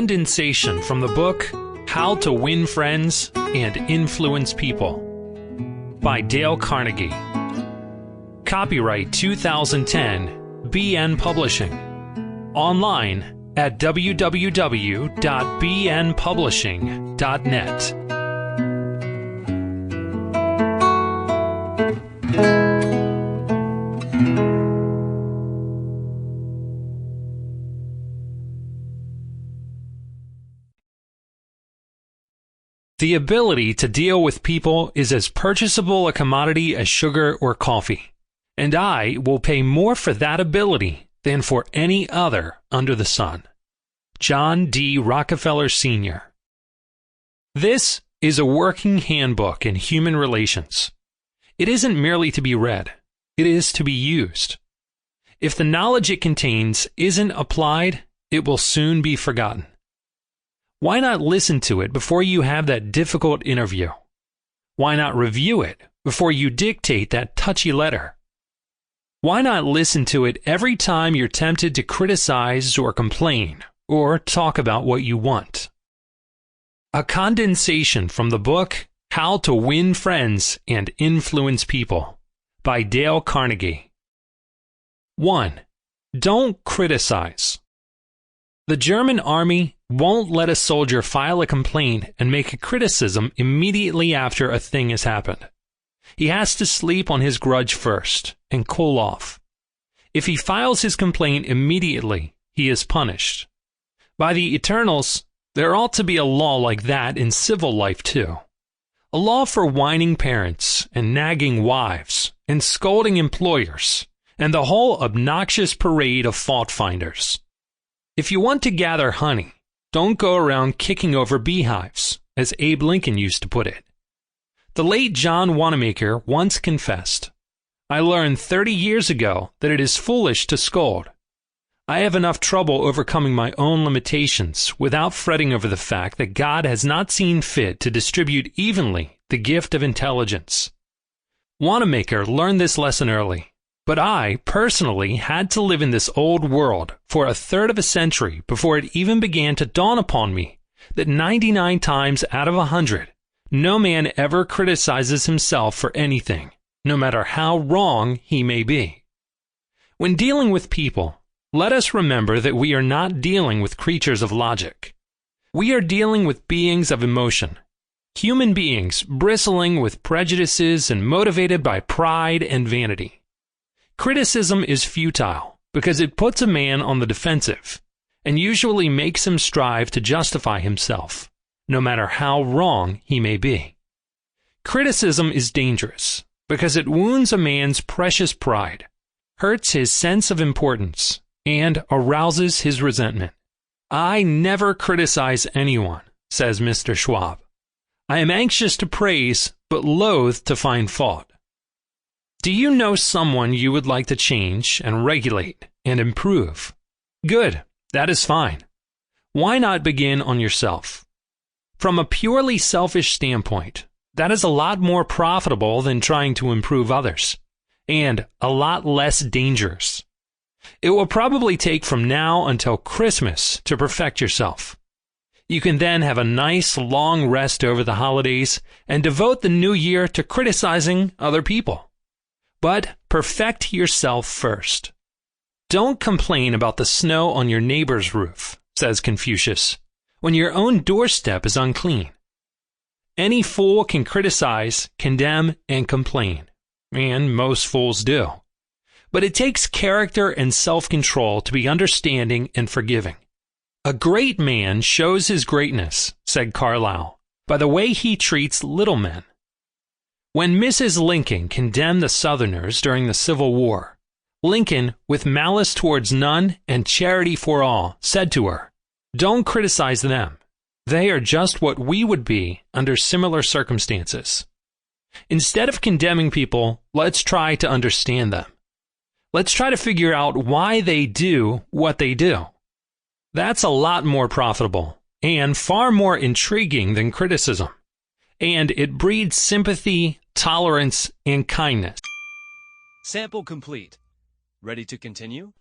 Condensation from the book How to Win Friends and Influence People by Dale Carnegie. Copyright 2010, BN Publishing. Online at www.bnpublishing.net. The ability to deal with people is as purchasable a commodity as sugar or coffee, and I will pay more for that ability than for any other under the sun. John D. Rockefeller, Sr. This is a working handbook in human relations. It isn't merely to be read, it is to be used. If the knowledge it contains isn't applied, it will soon be forgotten. Why not listen to it before you have that difficult interview? Why not review it before you dictate that touchy letter? Why not listen to it every time you're tempted to criticize or complain or talk about what you want? A condensation from the book How to Win Friends and Influence People by Dale Carnegie. 1. Don't criticize. The German army won't let a soldier file a complaint and make a criticism immediately after a thing has happened. He has to sleep on his grudge first and cool off. If he files his complaint immediately, he is punished. By the Eternals, there ought to be a law like that in civil life too. A law for whining parents and nagging wives and scolding employers and the whole obnoxious parade of fault-finders. If you want to gather honey, don't go around kicking over beehives, as Abe Lincoln used to put it. The late John Wanamaker once confessed, "I learned 30 years ago that it is foolish to scold. I have enough trouble overcoming my own limitations without fretting over the fact that God has not seen fit to distribute evenly the gift of intelligence." Wanamaker learned this lesson early. But I, personally, had to live in this old world for a third of a century before it even began to dawn upon me that 99 times out of 100, no man ever criticizes himself for anything, no matter how wrong he may be. When dealing with people, let us remember that we are not dealing with creatures of logic. We are dealing with beings of emotion, human beings bristling with prejudices and motivated by pride and vanity. Criticism is futile because it puts a man on the defensive and usually makes him strive to justify himself, no matter how wrong he may be. Criticism is dangerous because it wounds a man's precious pride, hurts his sense of importance, and arouses his resentment. "I never criticize anyone," says Mr. Schwab. "I am anxious to praise, but loath to find fault." Do you know someone you would like to change and regulate and improve? Good, that is fine. Why not begin on yourself? From a purely selfish standpoint, that is a lot more profitable than trying to improve others, and a lot less dangerous. It will probably take from now until Christmas to perfect yourself. You can then have a nice long rest over the holidays and devote the new year to criticizing other people. But perfect yourself first. Don't complain about the snow on your neighbor's roof, says Confucius, when your own doorstep is unclean. Any fool can criticize, condemn, and complain, and most fools do. But it takes character and self-control to be understanding and forgiving. A great man shows his greatness, said Carlyle, by the way he treats little men. When Mrs. Lincoln condemned the Southerners during the Civil War, Lincoln, with malice towards none and charity for all, said to her, "Don't criticize them. They are just what we would be under similar circumstances. Instead of condemning people, let's try to understand them. Let's try to figure out why they do what they do." That's a lot more profitable and far more intriguing than criticism. And it breeds sympathy, tolerance, and kindness. Sample complete. Ready to continue?